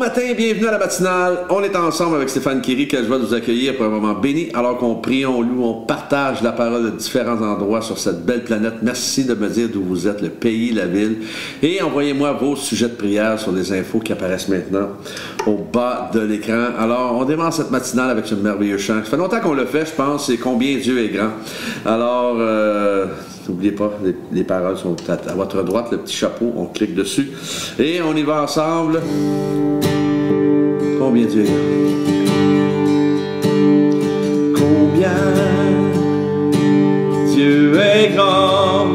matin, bienvenue à la matinale. On est ensemble avec Stéphane Kéry. Quelle joie de vous accueillir pour un moment béni alors qu'on prie, on loue, on partage la parole de différents endroits sur cette belle planète. Merci de me dire d'où vous êtes, le pays, la ville. Et envoyez-moi vos sujets de prière sur les infos qui apparaissent maintenant au bas de l'écran. Alors, on démarre cette matinale avec ce merveilleux chant. Ça fait longtemps qu'on le fait, je pense, c'est Combien Dieu est grand. Alors, n'oubliez pas, les paroles sont à votre droite, le petit chapeau, on clique dessus. Et on y va ensemble. Combien Dieu est grand. Combien Dieu est grand.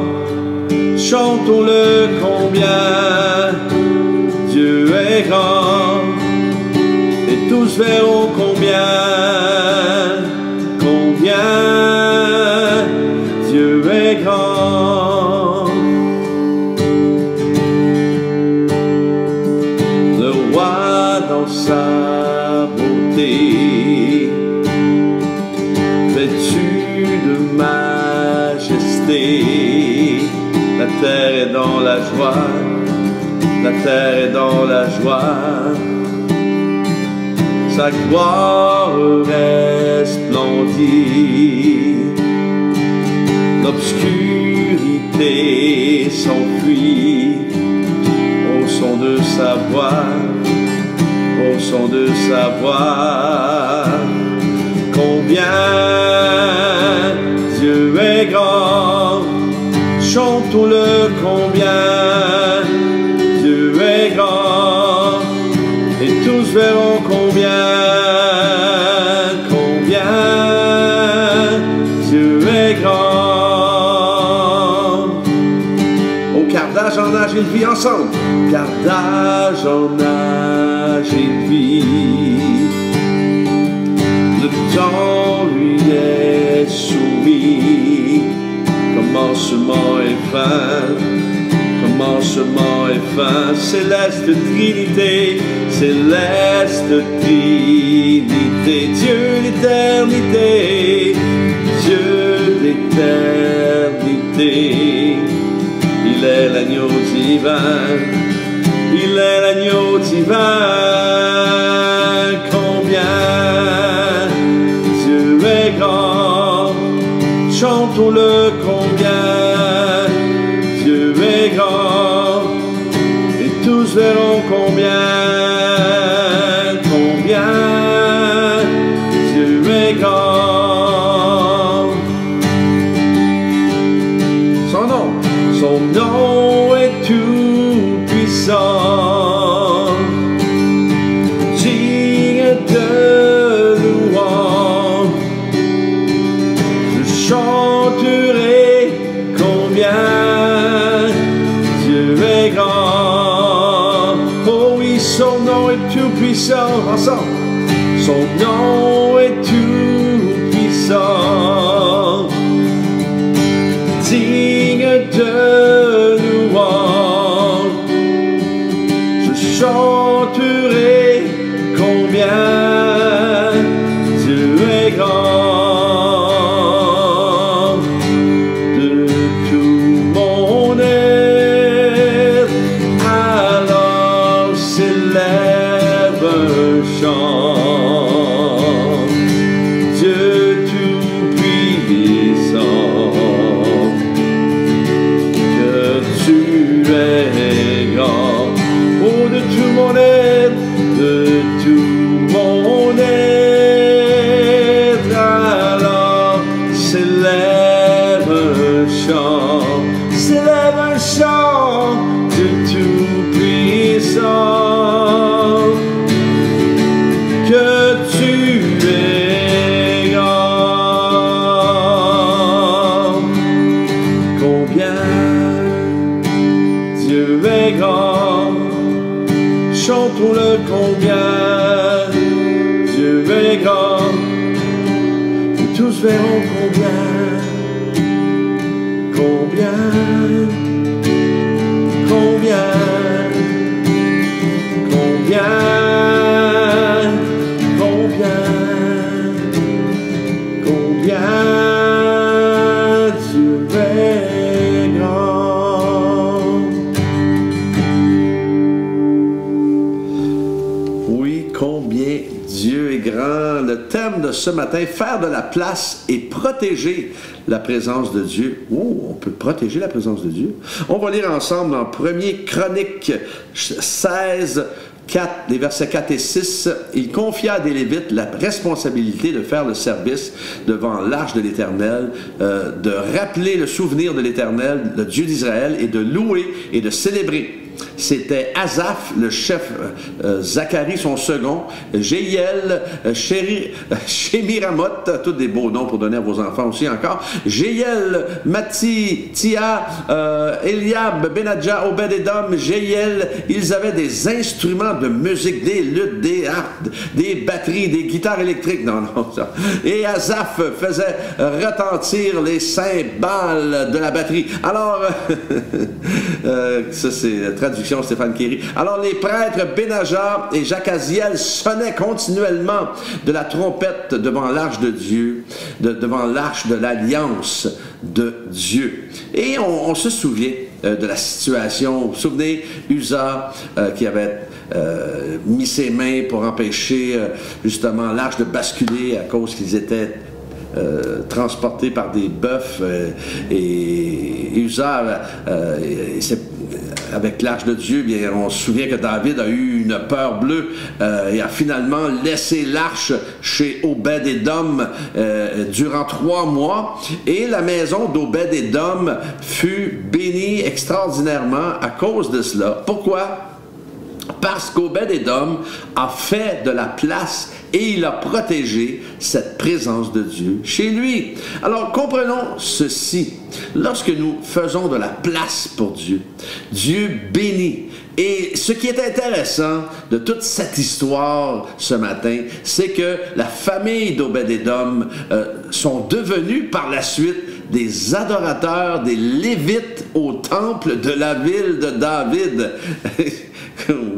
Chantons-le combien Dieu est grand. Et tous verront combien Dieu est grand. Le roi dans sa beauté, vêtu de majesté, la terre est dans la joie, la terre est dans la joie. Sa gloire resplendit, l'obscurité s'enfuit au son de sa voix, au son de sa voix. Combien Dieu est grand, chantons-le combien Dieu est grand, et tous verront combien Dieu est grand. Au quart d'âge en âge et vie ensemble, quart d'âge en âge et vie, le temps lui est soumis, commencement et fin, commencement et fin. Céleste Trinité, céleste Trinité, Dieu l'éternité, Dieu l'éternité. Il est l'agneau divin, il est l'agneau divin. Combien Dieu est grand, chantons-le combien Dieu est grand, et tous verront combien Dieu est grand. Son nom est tout puissant, digne de louange. Je chanterai combien Dieu est grand. Oh oui, son nom est tout puissant. Ensemble. Son nom est tout puissant, digne de louange. Je chanterai combien Dieu est grand. De tout mon être, alors s'élève un chant. Dieu tout-puissant, que tu es grand. Oh, de tout mon être, de tout mon être, alors s'élève un chant de tout-puissant, que tu es grand. Combien Dieu est grand, chantons-le combien Dieu est grand, et tous verront combien Dieu est grand. Dieu est grand. Le thème de ce matin, faire de la place et protéger la présence de Dieu. Oh, on peut protéger la présence de Dieu. On va lire ensemble en 1er Chroniques 16, les versets 4 et 6, il confia à des Lévites la responsabilité de faire le service devant l'arche de l'Éternel, de rappeler le souvenir de l'Éternel, le Dieu d'Israël, et de louer et de célébrer. C'était Asaph, le chef, Zacharie, son second, Jéhiel, Shemiramoth, tous des beaux noms pour donner à vos enfants aussi encore, Jéhiel, Mathi, Tia, Eliab, Benadja, Obed-Edom, Jéhiel, ils avaient des instruments de musique, des luttes, des harpes, des batteries, des guitares électriques, non, ça. Et Asaph faisait retentir les cymbales de la batterie. Alors, ça c'est la traduction Stéphane Kéry. Alors les prêtres Benaja et Jacaziel sonnaient continuellement de la trompette devant l'arche de Dieu, devant l'arche de l'alliance de Dieu. Et on se souvient de la situation. Vous vous souvenez, Uza qui avait mis ses mains pour empêcher justement l'arche de basculer à cause qu'ils étaient transportés par des bœufs et Uza avec l'arche de Dieu, bien, on se souvient que David a eu une peur bleue et a finalement laissé l'arche chez Obed-Edom durant 3 mois, et la maison d'Obed-Edom fut bénie extraordinairement à cause de cela. Pourquoi? Parce qu'Obed-Edom a fait de la place et il a protégé cette présence de Dieu chez lui. Alors, comprenons ceci. Lorsque nous faisons de la place pour Dieu, Dieu bénit. Et ce qui est intéressant de toute cette histoire ce matin, c'est que la famille d'Obed-Edom sont devenus par la suite des adorateurs, des Lévites au temple de la ville de David.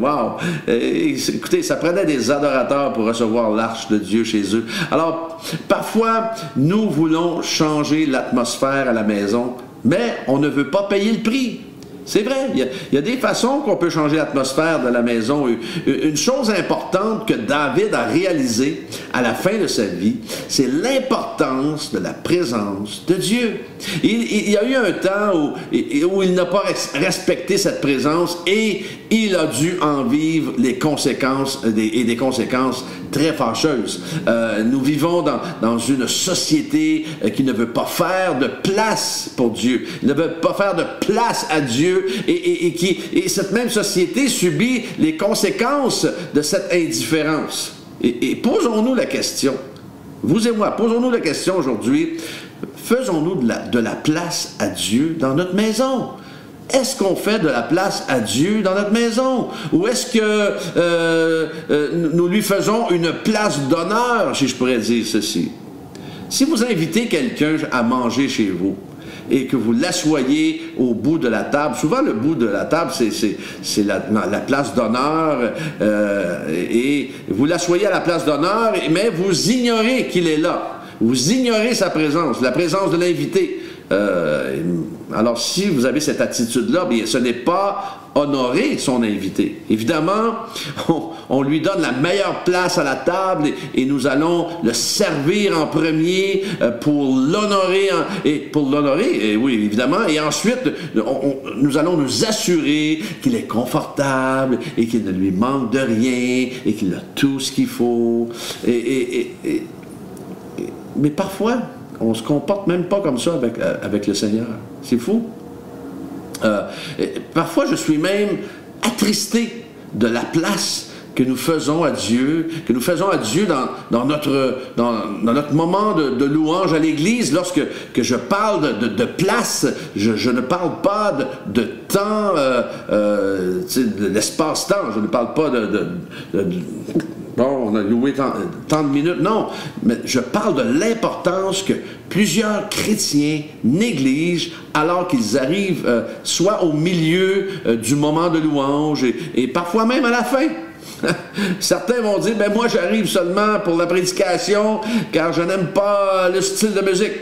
Wow! Écoutez, ça prenait des adorateurs pour recevoir l'arche de Dieu chez eux. Alors, parfois, nous voulons changer l'atmosphère à la maison, mais on ne veut pas payer le prix. C'est vrai, il y a des façons qu'on peut changer l'atmosphère de la maison. Une chose importante que David a réalisée à la fin de sa vie, c'est l'importance de la présence de Dieu. Il y a eu un temps où il n'a pas respecté cette présence et il a dû en vivre les conséquences et des conséquences très fâcheuses. Nous vivons dans une société qui ne veut pas faire de place pour Dieu, ne veut pas faire de place à Dieu, et cette même société subit les conséquences de cette indifférence. Et posons-nous la question, vous et moi, posons-nous la question aujourd'hui, faisons-nous de la place à Dieu dans notre maison? Est-ce qu'on fait de la place à Dieu dans notre maison? Ou est-ce que nous lui faisons une place d'honneur, si je pourrais dire ceci? Si vous invitez quelqu'un à manger chez vous, et que vous l'assoyez au bout de la table, souvent le bout de la table, c'est la place d'honneur, et vous l'assoyez à la place d'honneur, mais vous ignorez qu'il est là. Vous ignorez sa présence, la présence de l'invité. Alors, si vous avez cette attitude-là, bien, ce n'est pas honorer son invité. Évidemment, on lui donne la meilleure place à la table et nous allons le servir en premier pour l'honorer. Oui, évidemment. Et ensuite, nous allons nous assurer qu'il est confortable et qu'il ne lui manque de rien et qu'il a tout ce qu'il faut. Mais parfois, on ne se comporte même pas comme ça avec le Seigneur. C'est fou. Parfois, je suis même attristé de la place que nous faisons à Dieu, dans notre moment de louange à l'Église. Lorsque je parle de place, je ne parle pas de temps, de l'espace-temps, je ne parle pas bon, on a loué tant de minutes. Non, mais je parle de l'importance que plusieurs chrétiens négligent alors qu'ils arrivent soit au milieu du moment de louange et parfois même à la fin. Certains vont dire, ben moi j'arrive seulement pour la prédication car je n'aime pas le style de musique.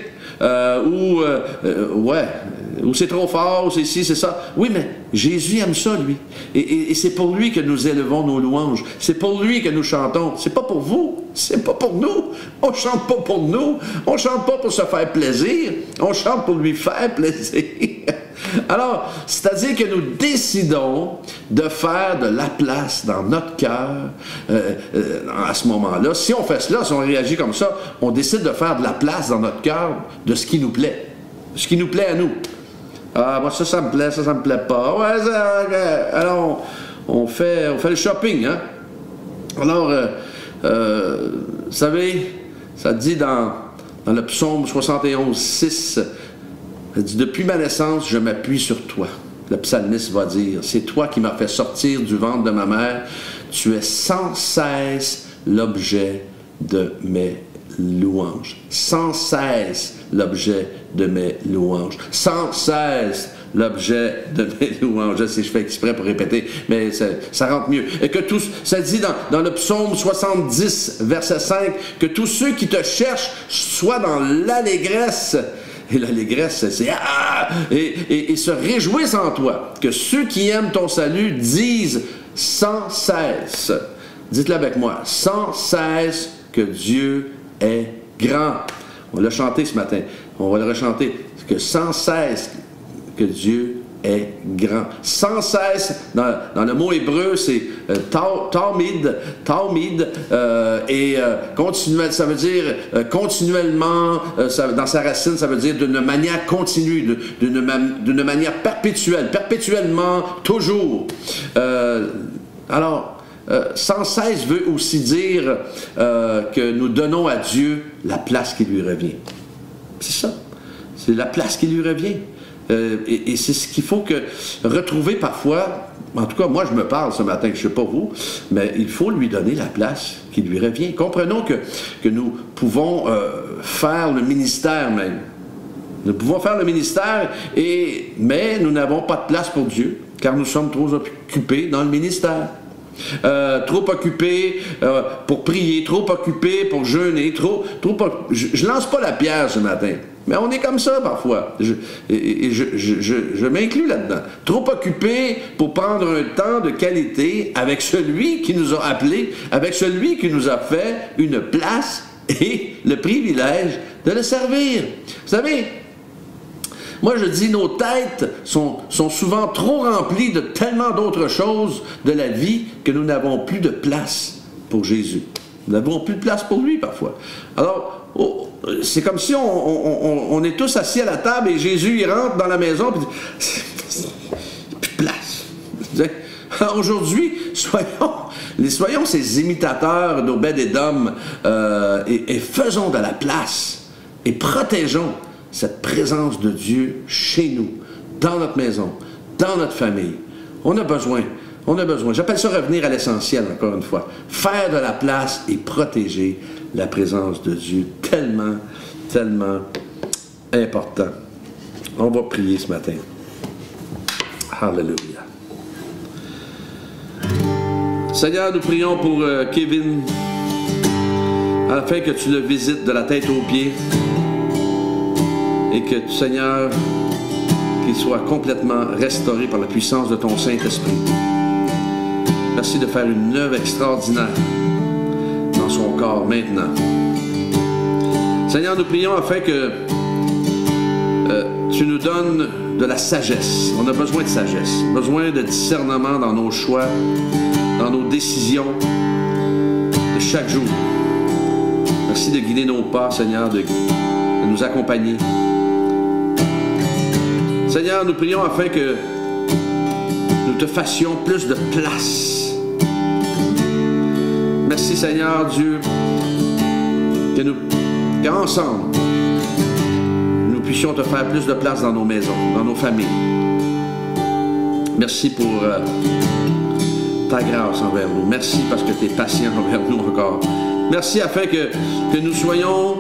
Ouais, ou c'est trop fort, ou c'est ci, c'est ça. Oui, mais Jésus aime ça, lui. Et c'est pour lui que nous élevons nos louanges. C'est pour lui que nous chantons. C'est pas pour vous. C'est pas pour nous. On chante pas pour nous. On chante pas pour se faire plaisir. On chante pour lui faire plaisir. Alors, c'est-à-dire que nous décidons de faire de la place dans notre cœur à ce moment-là. Si on fait cela, si on réagit comme ça, on décide de faire de la place dans notre cœur de ce qui nous plaît. Ce qui nous plaît à nous. Ah, moi, ça me plaît, ça me plaît pas. Ouais, alors, on fait le shopping, hein? Alors, vous savez, ça dit dans le psaume 71:6, ça dit « Depuis ma naissance, je m'appuie sur toi ». Le psalmiste va dire « C'est toi qui m'as fait sortir du ventre de ma mère. Tu es sans cesse l'objet de mes louanges. » Sans cesse l'objet de mes louanges. Sans cesse l'objet de mes louanges. Je sais, je fais exprès pour répéter, mais ça rentre mieux. Et que tous, ça dit dans le psaume 70, verset 5, que tous ceux qui te cherchent soient dans l'allégresse. Et l'allégresse, c'est et se réjouissent en toi. Que ceux qui aiment ton salut disent sans cesse. Dites-le avec moi. Sans cesse que Dieu est grand. On l'a chanté ce matin. On va le rechanter. Que sans cesse que Dieu est grand. Sans cesse, dans le mot hébreu, c'est talmid, et continuel, ça veut dire continuellement, dans sa racine, ça veut dire d'une manière continue, d'une manière perpétuelle, perpétuellement, toujours. Alors, sans cesse veut aussi dire que nous donnons à Dieu la place qui lui revient. C'est ça. C'est la place qui lui revient. Et c'est ce qu'il faut retrouver parfois. En tout cas, moi, je me parle ce matin, je ne sais pas vous, mais il faut lui donner la place qui lui revient. Comprenons que nous pouvons faire le ministère même. Nous pouvons faire le ministère, mais nous n'avons pas de place pour Dieu, car nous sommes trop occupés dans le ministère. Trop occupé pour prier, trop occupé pour jeûner, je lance pas la pierre ce matin, mais on est comme ça parfois, je m'inclus là-dedans. Trop occupé pour prendre un temps de qualité avec celui qui nous a appelés, avec celui qui nous a fait une place et le privilège de le servir. Vous savez, moi, je dis, nos têtes sont souvent trop remplies de tellement d'autres choses de la vie que nous n'avons plus de place pour Jésus. Nous n'avons plus de place pour lui, parfois. Alors, c'est comme si on est tous assis à la table et Jésus, il rentre dans la maison et dit « plus de place. » Aujourd'hui, soyons ces imitateurs d'Obed Édom et faisons de la place et protégeons cette présence de Dieu chez nous, dans notre maison, dans notre famille. On a besoin. J'appelle ça revenir à l'essentiel, encore une fois. Faire de la place et protéger la présence de Dieu. Tellement, tellement important. On va prier ce matin. Alléluia. Seigneur, nous prions pour Kevin, afin que tu le visites de la tête aux pieds. Et que, Seigneur, qu'il soit complètement restauré par la puissance de ton Saint-Esprit. Merci de faire une œuvre extraordinaire dans son corps maintenant. Seigneur, nous prions afin que tu nous donnes de la sagesse. On a besoin de sagesse, besoin de discernement dans nos choix, dans nos décisions de chaque jour. Merci de guider nos pas, Seigneur, de nous accompagner. Seigneur, nous prions afin que nous te fassions plus de place. Merci, Seigneur Dieu, qu'ensemble, nous puissions te faire plus de place dans nos maisons, dans nos familles. Merci pour ta grâce envers nous. Merci parce que tu es patient envers nous encore. Merci afin que nous soyons,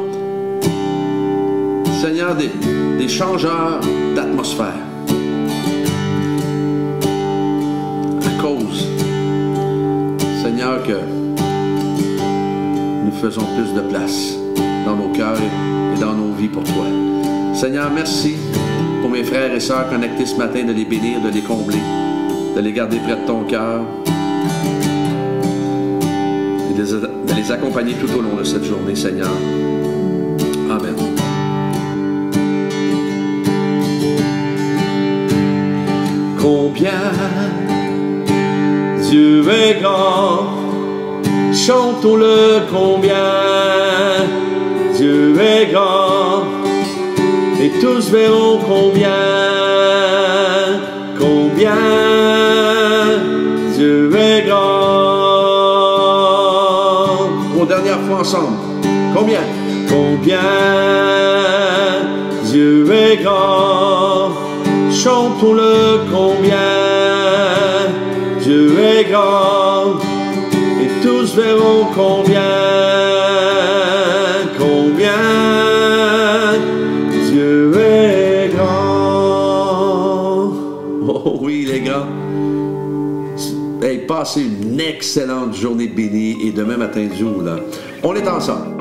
Seigneur, des changeurs d'atmosphère. À cause, Seigneur, que nous faisons plus de place dans nos cœurs et dans nos vies pour toi. Seigneur, merci pour mes mes frères et sœurs connectés ce matin, de les bénir, de les combler, de les garder près de ton cœur et de les accompagner tout au long de cette journée, Seigneur. Amen. Combien Dieu est grand, chantons-le combien Dieu est grand, et tous verront combien Dieu est grand. Pour dernière fois ensemble, combien Dieu est grand, chantons-le combien Dieu est grand, et tous verront combien Dieu est grand. Oh oui, les gars. Hey, passez une excellente journée bénie et demain matin, Dieu, là, on est ensemble.